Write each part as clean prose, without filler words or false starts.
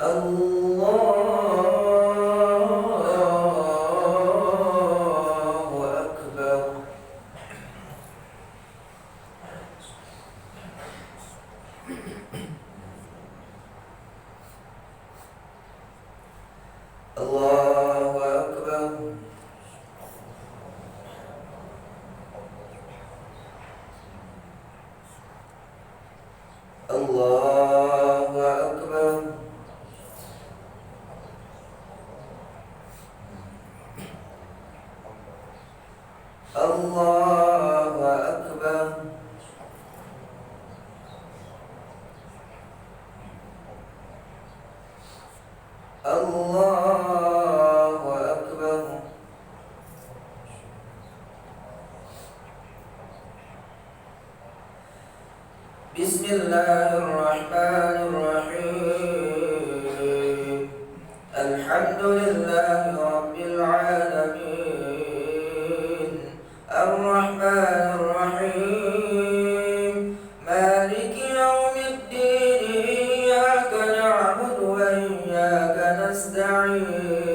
Allah الله أكبر. الله أكبر. الله أكبر. الله أكبر. بسم الله الرحمن الرحيم. الحمد لله رب العالمين الرحمن الرحيم مالك يوم الدين إياك نعبد وإياك نستعين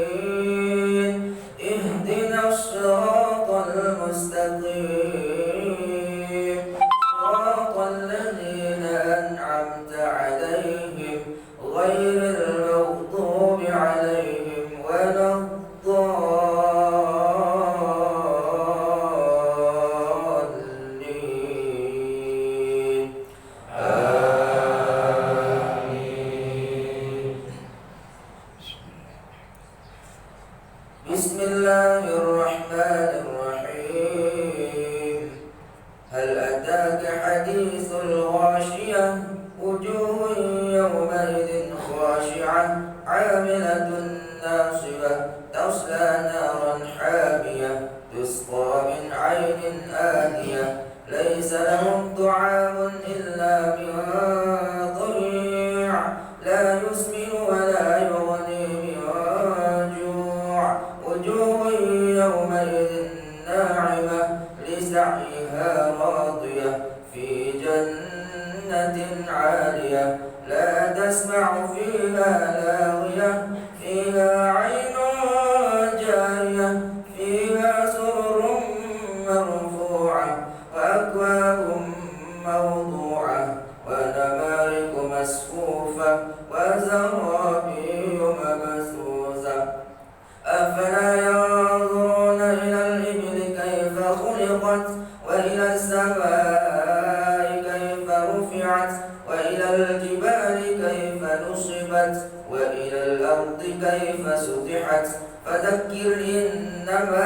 اهدنا الصراط المستقيم صراط الذين أنعمت عليهم غير المغضوب عليهم ولا الضالين آمين. بسم الله الرحمن الرحيم. هل أتاك حديث الغاشية وجوه يومئذ خاشعة عاملة ناصبة تصلى نارا حامية تسقى من عين آنية ليس لهم طعام إلا من ضريع لا يسمن ولا يغني من جوع وجوه يومئذ ناعمة لسعيها راضية في جنة عالية لا تسمع فيها لاغية فيها عين جارية فيها سرر مرفوعة وأكواب موضوعة ونمارق مسفوفة وزرابي مبثوثة أفلا ينظرون إلى الإبل كيف خلقت وإلى السماء كيف رفعت وإلى الجبال كيف نصبت وإلى الأرض كيف سطحت فذكر إنما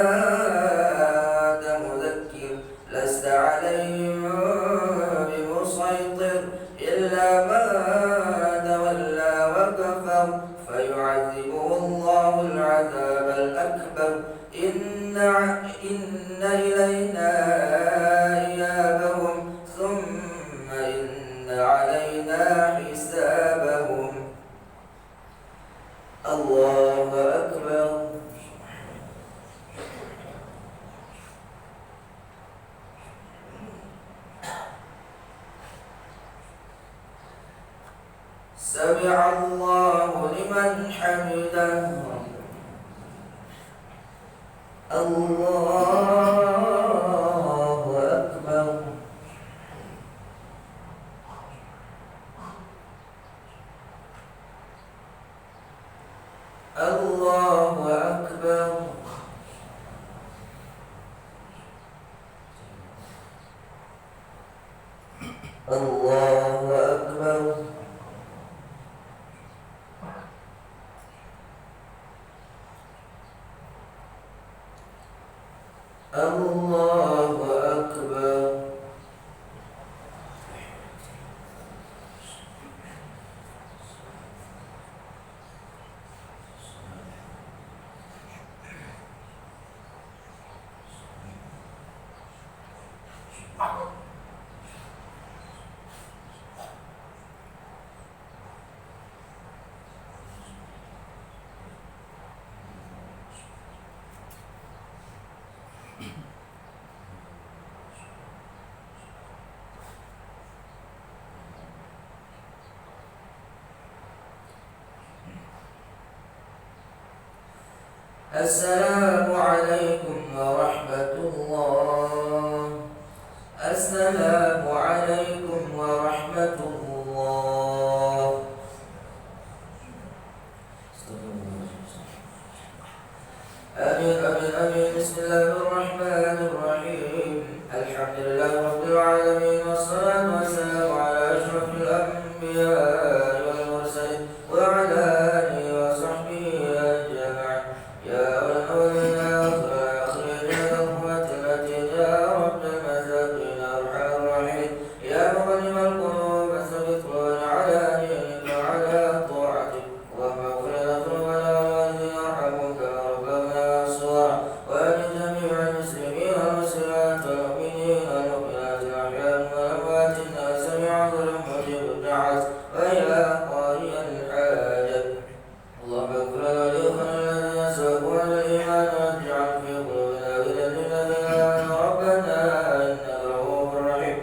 أنت مذكر لست عليهم بمسيطر إلا من تولى وكفر فيعذبه الله العذاب الأكبر إن إلينا إيابهم ثم إن علينا حسابهم. الله أكبر. سمع الله لمن حمده. الله أكبر. الله أكبر. الله أكبر. الله أكبر. السلام عليكم ورحمة الله. السلام عليكم ورحمة الله. آمين آمين آمين. بسم الله الرحمن الرحيم. الحمد لله رب العالمين، والصلاة والسلام على أشرف الأنبياء والمرسلين وعلى آله وصحبه أجمعين. يا أولى الأولين يا آخر الآخرين يا ذا القوة المتين يا رب المساكين أرحم الراحمين. يا مقلب القلوب ثبت قلوبنا على دينك وعلى طاعتك. اللهم اغفر لنا ذنوبنا والذين يرحمك ربنا والصور ولجميع المسلمين والمسلمات والمؤمنين والمؤمنات الأحياء والأموات إنك سميع قريب مجيب الدعوات ويا قاضي الحاجة. اللهم اغفر لنا ولإخواننا الذين سبقونا بالإيمان واجعل في قلوبنا غلا للذين آمنوا ربنا إنك رؤوف رحيم.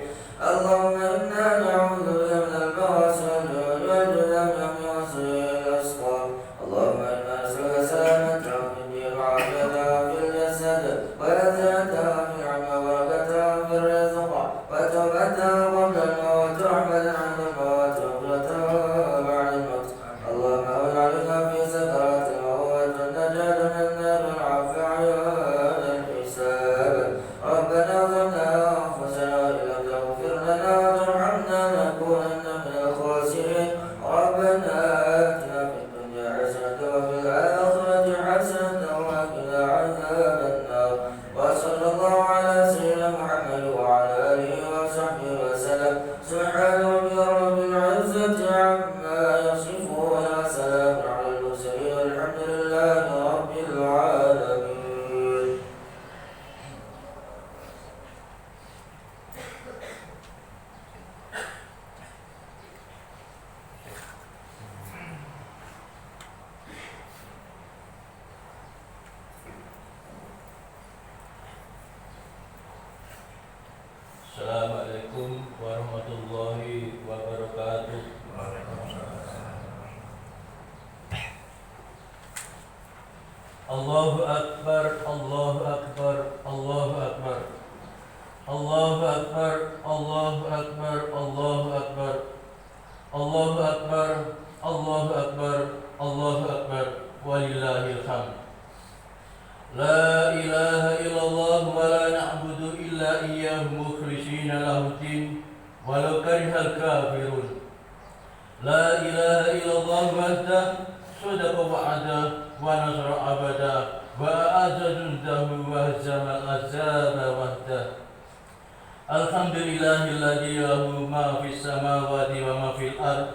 اللهم إنا نعوذ بك من البغس والجوع والجذام ومن وسوء الأسقام. اللهم إنا نسألك سلامة في الدين وعافية في الجسد وعزة في العلم وبركة في الرزق وتوبة قبل الموت ورحمة عند الموت وغفرة بعد الموت. اللهم أول عليك في سكرات الموت والنجاة من النار والعافية عند الحساب. ربنا ظلمنا أنفسنا وإن لم تغفر لنا وترحمنا لنكونن من الخاسرين. ربنا آتنا في الدنيا حسنة وفي الآخرة حسنة وقنا عذاب النار. وصلى الله على سيدنا محمد وعلى آله وصحبه وسلم. سبحان ربك رب العزة عما يصفون وسلام على المرسلين والحمد لله رب العالمين. Assalamualaikum warahmatullahi wabarakatuh. Allahu Akbar, Allahu Akbar, Allahu Akbar. Allahu Akbar, Allahu Akbar, Allahu Akbar. Allahu Akbar, Allahu Akbar, Allahu Akbar. Walillahil hamd. La ilaha illallah wa la na'budu illa iyyahu mukhlishina lahud-din walau karihal kafirun. La ilaha illallah wahdah sadaqa wa'ada wa nasara abada wa a'azza jundahu wa hazamal azaba wahdah. Alhamdulillahilladzi lahu ma fis samawati wa ma fil ard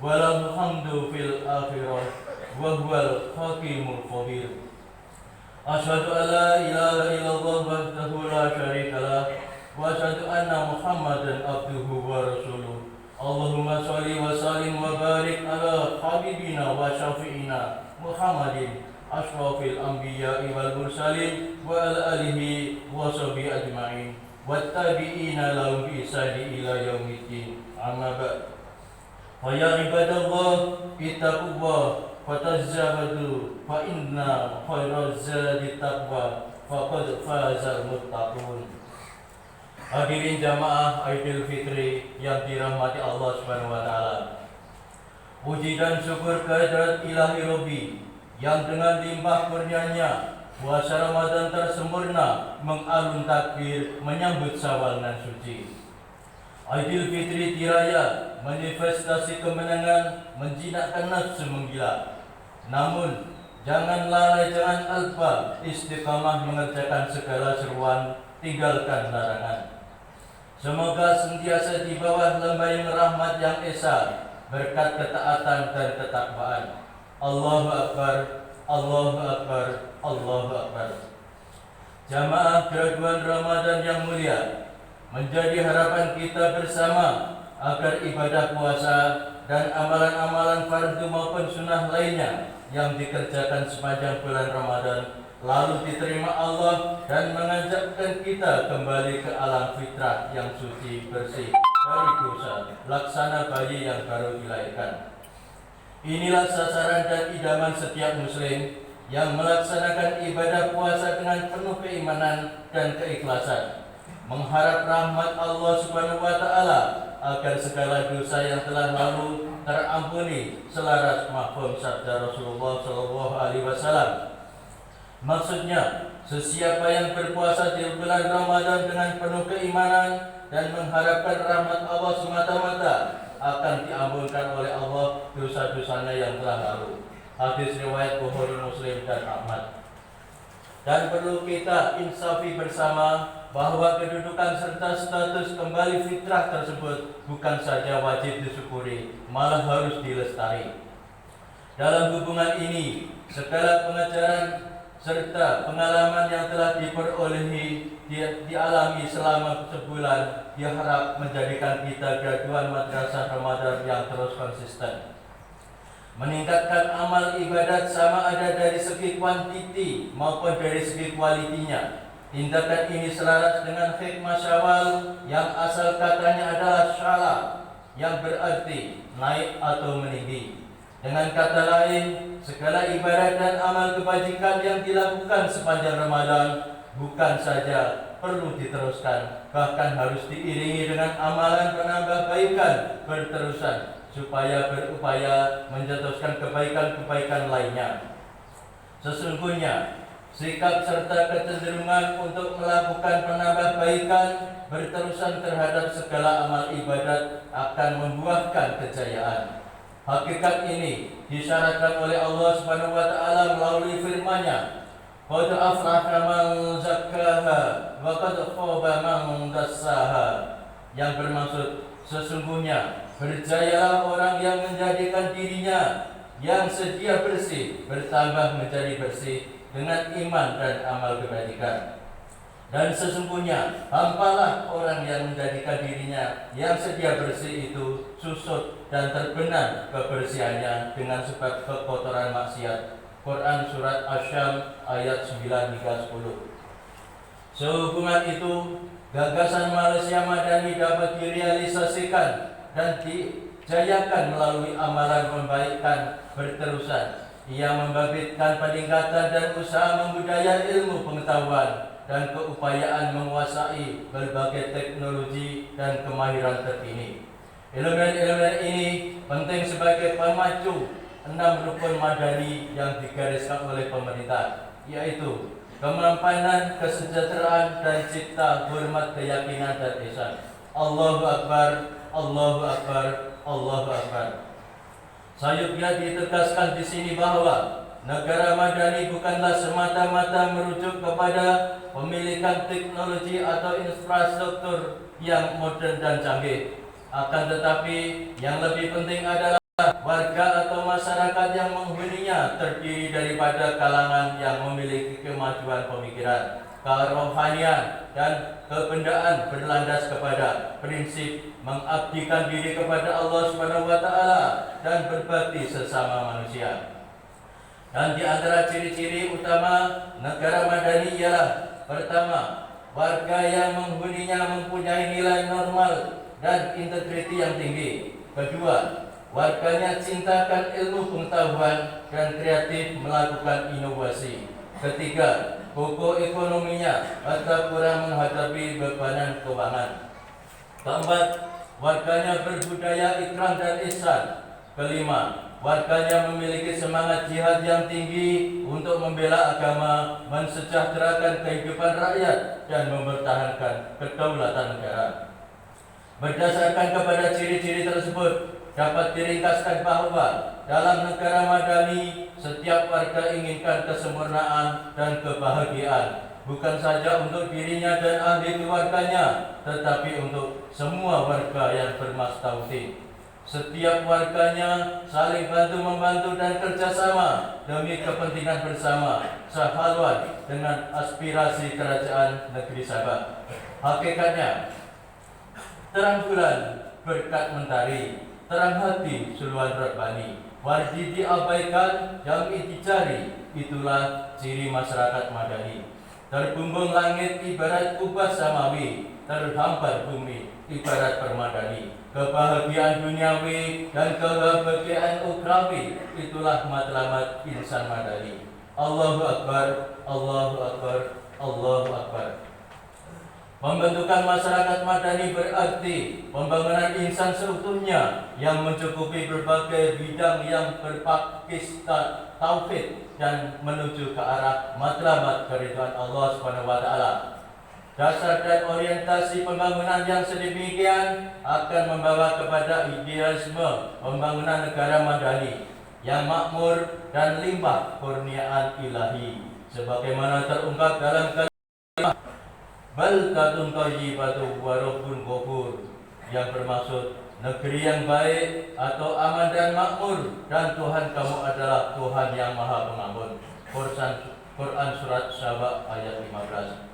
wa lahu hamdu fil akhirah wa huwal hakimul khabir. Asyhadu an la ilaha illallah wahdahu la syarika lah wa asyhadu anna Muhammadan abduhu wa rasuluh. Allahumma shalli wa sallim wa barik ala habibina wa syafi'ina Muhammadin ashrafil anbiya'i wal mursalin wa ala alihi wa sahbihi ajma'in wattabi'ina lahum bi ihsani ila yaumiddin. Amma ba'd. Fa ya ibadallah ittaqullah fatazawwadu fa inna khairaz zadi taqwa faqad fazal muttaqun. Hadirin jamaah Idul Fitri yang dirahmati Allah Subhanahu wa taala. Puji dan syukur kehadirat Ilahi Rabbi yang dengan limpah kurnianya puasa Ramadan tersempurna mengalun takbir menyambut Syawal nan suci. Idul Fitri diraya manifestasi kemenangan menjinakkan nafsu menggila. Namun jangan lalai, jangan alpa istiqamah mengerjakan segala seruan, tinggalkan larangan. Semoga sentiasa di bawah lembayung rahmat yang esa berkat ketaatan dan ketakwaan. Allahu Akbar, Allahu Akbar, Allahu Akbar. Jamaah graduan Ramadan yang mulia, menjadi harapan kita bersama agar ibadah puasa dan amalan-amalan fardu maupun sunnah lainnya yang dikerjakan sepanjang bulan Ramadan lalu diterima Allah dan mengajakkan kita kembali ke alam fitrah yang suci bersih dari dosa, laksana bayi yang baru dilahirkan. Inilah sasaran dan idaman setiap muslim yang melaksanakan ibadah puasa dengan penuh keimanan dan keikhlasan, mengharap rahmat Allah Subhanahu wa taala agar segala dosa yang telah lalu terampuni selaras mafhum sabda Rasulullah sallallahu alaihi wasallam. Maksudnya, sesiapa yang berpuasa di bulan Ramadan dengan penuh keimanan dan mengharapkan rahmat Allah semata-mata akan diampunkan oleh Allah dosa-dosanya yang telah lalu. Hadis riwayat Bukhari, Muslim, dan Ahmad. Dan perlu kita insafi bersama bahwa kedudukan serta status kembali fitrah tersebut bukan saja wajib disyukuri, malah harus dilestari. Dalam hubungan ini, segala pengajaran serta pengalaman yang telah diperolehi dialami selama sebulan diharap menjadikan kita graduan madrasah Ramadan yang terus konsisten, meningkatkan amal ibadat sama ada dari segi kuantiti maupun dari segi kualitinya. Tindakan ini selaras dengan hikmah Syawal yang asal katanya adalah syala, yang berarti naik atau meninggi. Dengan kata lain, segala ibadat dan amal kebajikan yang dilakukan sepanjang Ramadan bukan saja perlu diteruskan, bahkan harus diiringi dengan amalan penambah baikan berterusan, supaya berupaya mencetuskan kebaikan-kebaikan lainnya. Sesungguhnya, sikap serta kecenderungan untuk melakukan penambah baikan berterusan terhadap segala amal ibadat akan membuahkan kejayaan. Hakikat ini disyaratkan oleh Allah Subhanahu wa taala melalui firman-Nya, "Qad aflaha man zakkaha wa qad khaba man dassaha," yang bermaksud sesungguhnya berjayalah orang yang menjadikan dirinya yang sedia bersih bertambah menjadi bersih dengan iman dan amal kebajikan. Dan sesungguhnya hampalah orang yang menjadikan dirinya yang sedia bersih itu susut dan terbenam kebersihannya dengan sebab kekotoran maksiat. Quran Surat Asy-Syams ayat 9-10. Sehubungan itu, gagasan Malaysia Madani dapat direalisasikan dan dijayakan melalui amalan membaikan berterusan. Ia membangkitkan peningkatan dan usaha membudaya ilmu pengetahuan dan keupayaan menguasai berbagai teknologi dan kemahiran terkini. Elemen-elemen ini penting sebagai pemacu 6 rukun madani yang digariskan oleh pemerintah, yaitu kemampanan, kesejahteraan, dan cipta, hormat, keyakinan, dan ihsan. Allahu Akbar, Allahu Akbar, Allahu Akbar. Sayupnya ditegaskan di sini bahwa negara madani bukanlah semata-mata merujuk kepada pemilikan teknologi atau infrastruktur yang modern dan canggih. Akan tetapi yang lebih penting adalah warga atau masyarakat yang menghuninya terdiri daripada kalangan yang memiliki kemajuan pemikiran, kerohanian, dan kebendaan berlandas kepada prinsip mengabdikan diri kepada Allah Subhanahu wa taala dan berbakti sesama manusia. Dan di antara ciri-ciri utama negara madani ialah: pertama, warga yang menghuninya mempunyai nilai normal dan integriti yang tinggi. Kedua, warganya cintakan ilmu pengetahuan dan kreatif melakukan inovasi. Ketiga, kokoh ekonominya atau kurang menghadapi bebanan keuangan. Keempat, warganya berbudaya ikram dan ihsan. Kelima, warganya memiliki semangat jihad yang tinggi untuk membela agama, mensejahterakan kehidupan rakyat, dan mempertahankan kedaulatan negara. Berdasarkan kepada ciri-ciri tersebut, dapat diringkaskan bahwa dalam negara madani, setiap warga inginkan kesempurnaan dan kebahagiaan, bukan saja untuk dirinya dan ahli keluarganya, tetapi untuk semua warga yang bermastauti. Setiap warganya saling bantu-membantu dan kerjasama demi kepentingan bersama, sehaluan dengan aspirasi kerajaan negeri Sabah. Hakikatnya, terang bulan berkat mentari, terang hati suluan Rabbani, wajib diabaikan yang dicari. Itulah ciri masyarakat madani. Terbumbung langit ibarat kubah samawi, terhampar bumi ibarat permadani. Kebahagiaan duniawi dan kebahagiaan ukhrawi, itulah matlamat insan madani. Allahu Akbar, Allahu Akbar, Allahu Akbar. Pembentukan masyarakat madani berarti pembangunan insan seutuhnya yang mencukupi berbagai bidang yang berpakis tauhid dan menuju ke arah matlamat keridhaan Allah SWT. Dasar dan orientasi pembangunan yang sedemikian akan membawa kepada idealisme pembangunan negara madani yang makmur dan limpah kurniaan ilahi, sebagaimana terungkap dalam kalimat baldatun thayyibatu wa rabbun ghafur, yang bermaksud negeri yang baik atau aman dan makmur, dan Tuhan kamu adalah Tuhan yang Maha Pengampun. Quran Surat Saba ayat 15.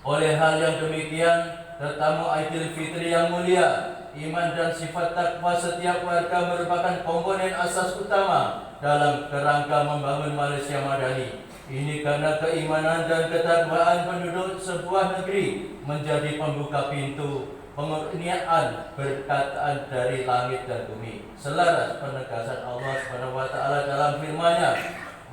Oleh hal yang demikian, tetamu Aidil Fitri yang mulia, iman dan sifat takwa setiap warga merupakan komponen asas utama dalam kerangka membangun Malaysia Madani. Ini karena keimanan dan ketakwaan penduduk sebuah negeri menjadi pembuka pintu pemurniaan berkataan dari langit dan bumi, selaras penegasan Allah SWT dalam firman-Nya,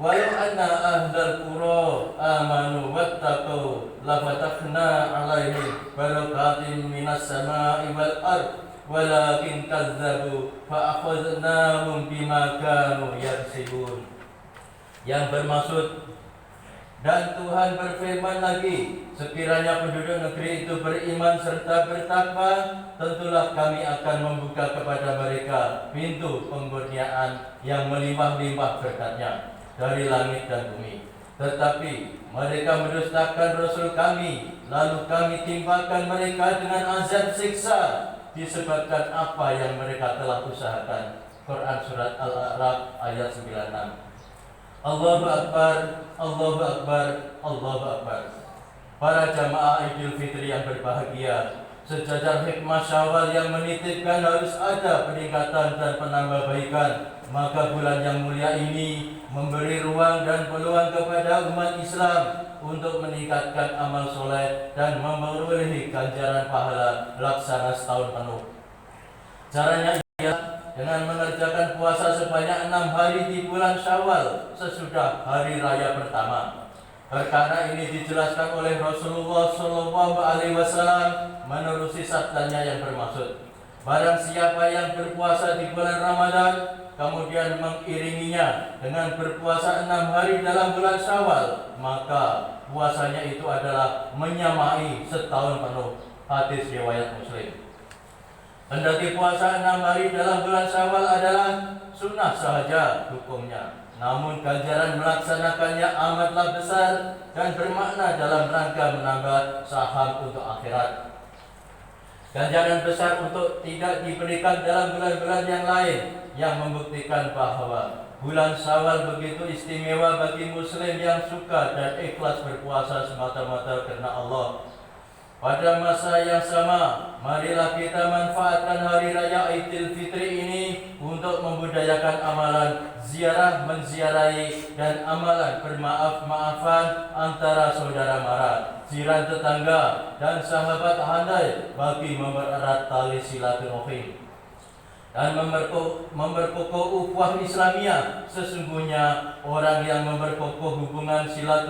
walau anna ahlal qura amanu wattaqu lafatahna alaihim barakatin minas sama'i wal ard walakin kazzabu fa akhadnahum bima kanu yaksibun. Yang bermaksud, dan Tuhan berfirman lagi, sekiranya penduduk negeri itu beriman serta bertakwa, tentulah kami akan membuka kepada mereka pintu pemurniaan yang melimpah-limpah berkatnya dari langit dan bumi. Tetapi mereka mendustakan Rasul kami, lalu kami timpakan mereka dengan azab siksa disebabkan apa yang mereka telah usahakan. Quran Surat Al-A'raf ayat 96. Allahu Akbar, Allahu Akbar, Allahu Akbar. Para jamaah Idul Fitri yang berbahagia, sejajar hikmah Syawal yang menitipkan harus ada peningkatan dan penambahbaikan, maka bulan yang mulia ini memberi ruang dan peluang kepada umat Islam untuk meningkatkan amal soleh dan memperoleh ganjaran pahala laksana setahun penuh. Caranya ialah dengan mengerjakan puasa sebanyak 6 hari di bulan Syawal sesudah hari raya pertama. Perkara ini dijelaskan oleh Rasulullah SAW menerusi sabdanya yang bermaksud, barang siapa yang berpuasa di bulan Ramadan kemudian mengiringinya dengan berpuasa 6 hari dalam bulan Syawal, maka puasanya itu adalah menyamai setahun penuh. Hadis riwayat Muslim. Kendati puasa 6 hari dalam bulan Syawal adalah sunnah sahaja hukumnya, namun ganjaran melaksanakannya amatlah besar dan bermakna dalam rangka menambah saham untuk akhirat. Ganjaran besar untuk tidak diberikan dalam bulan-bulan yang lain, yang membuktikan bahwa bulan Syawal begitu istimewa bagi muslim yang suka dan ikhlas berpuasa semata-mata karena Allah. Pada masa yang sama, marilah kita manfaatkan hari raya Idul Fitri ini untuk membudayakan amalan ziarah menziarahi dan amalan bermaaf-maafan antara saudara mara, jiran tetangga, dan sahabat handai bagi mempererat tali silaturahim dan memperkokoh ukhuwah Islamiyah. Sesungguhnya orang yang memperkokoh hubungan silaturahim